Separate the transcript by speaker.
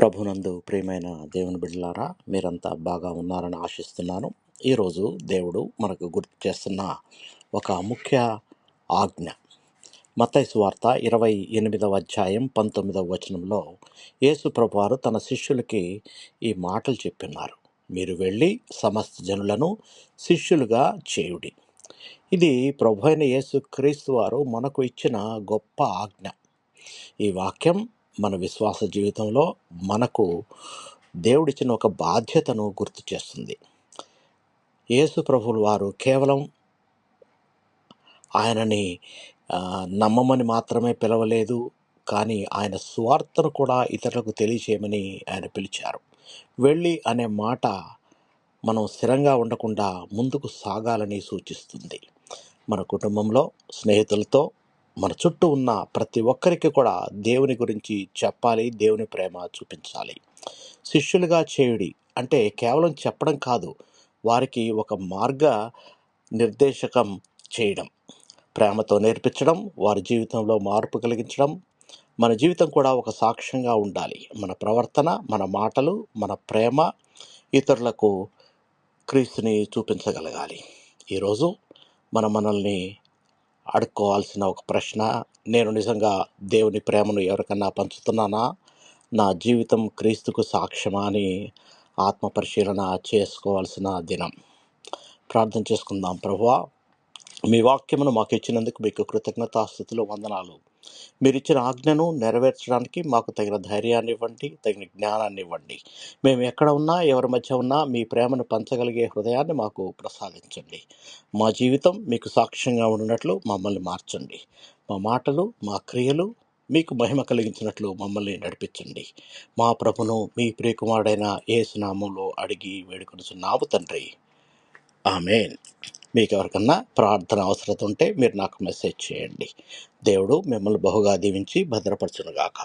Speaker 1: ప్రభునందు ప్రియమైన దేవుని బిడ్డలారా, మీరంతా బాగా ఉన్నారని ఆశిస్తున్నాను. ఈరోజు దేవుడు మనకు గుర్తు చేస్తున్న ఒక ముఖ్య ఆజ్ఞ. మత్తయి సువార్త 28వ అధ్యాయం 19వ వచనంలో యేసు ప్రభువారు తన శిష్యులకి ఈ మాటలు చెప్తున్నారు. మీరు వెళ్ళి సమస్త జనులను శిష్యులుగా చేయుడి. ఇది ప్రభు అయిన యేసు క్రీస్తు వారు మనకు ఇచ్చిన గొప్ప ఆజ్ఞ. ఈ వాక్యం మన విశ్వాస జీవితంలో మనకు దేవుడిచ్చిన ఒక బాధ్యతను గుర్తు చేస్తుంది. యేసు ప్రభువుల వారు కేవలం ఆయనని నమ్మమని మాత్రమే పిలవలేదు, కానీ ఆయన స్వార్థను కూడా ఇతరులకు తెలియచేయమని ఆయన పిలిచారు. వెళ్ళి అనే మాట మనం స్థిరంగా ఉండకుండా ముందుకు సాగాలని సూచిస్తుంది. మన కుటుంబంలో, స్నేహితులతో, మన చుట్టూ ఉన్న ప్రతి ఒక్కరికి కూడా దేవుని గురించి చెప్పాలి, దేవుని ప్రేమ చూపించాలి. శిష్యులుగా చేయుడి అంటే కేవలం చెప్పడం కాదు, వారికి ఒక మార్గ నిర్దేశకం చేయడం, ప్రేమతో నేర్పించడం, వారి జీవితంలో మార్పు కలిగించడం. మన జీవితం కూడా ఒక సాక్ష్యంగా ఉండాలి. మన ప్రవర్తన, మన మాటలు, మన ప్రేమ ఇతరులకు క్రీస్తుని చూపించగలగాలి. ఈరోజు మనల్ని అడుక్కోవాల్సిన ఒక ప్రశ్న, నేను నిజంగా దేవుని ప్రేమను ఎవరికన్నా పంచుతున్నానా? నా జీవితం క్రీస్తుకు సాక్ష్యమా అని ఆత్మ పరిశీలన చేసుకోవాల్సిన దినం. ప్రార్థన చేసుకుందాం. ప్రభువా, మీ వాక్యమును మాకు ఇచ్చినందుకు మీకు కృతజ్ఞతాస్తుతులు, వందనాలు. మీరు ఇచ్చిన ఆజ్ఞను నెరవేర్చడానికి మాకు తగిన ధైర్యాన్ని ఇవ్వండి, తగిన జ్ఞానాన్ని ఇవ్వండి. మేము ఎక్కడ ఉన్నా, ఎవరి మధ్య ఉన్నా మీ ప్రేమను పంచగలిగే హృదయాన్ని మాకు ప్రసాదించండి. మా జీవితం మీకు సాక్ష్యంగా ఉన్నట్లు మమ్మల్ని మార్చండి. మా మాటలు, మా క్రియలు మీకు మహిమ కలిగించినట్లు మమ్మల్ని నడిపించండి. మా ప్రభును మీ ప్రియకుమారుడైన యేసు నామములో అడిగి వేడుకొనుచున్నాము తండ్రి. ఆమేన్. మీకు ఎవరికన్నా ప్రార్థన అవసరం ఉంటే మీరు నాకు మెసేజ్ చేయండి. దేవుడు మిమ్మల్ని బహుగా దీవించి భద్రపరచునుగాక.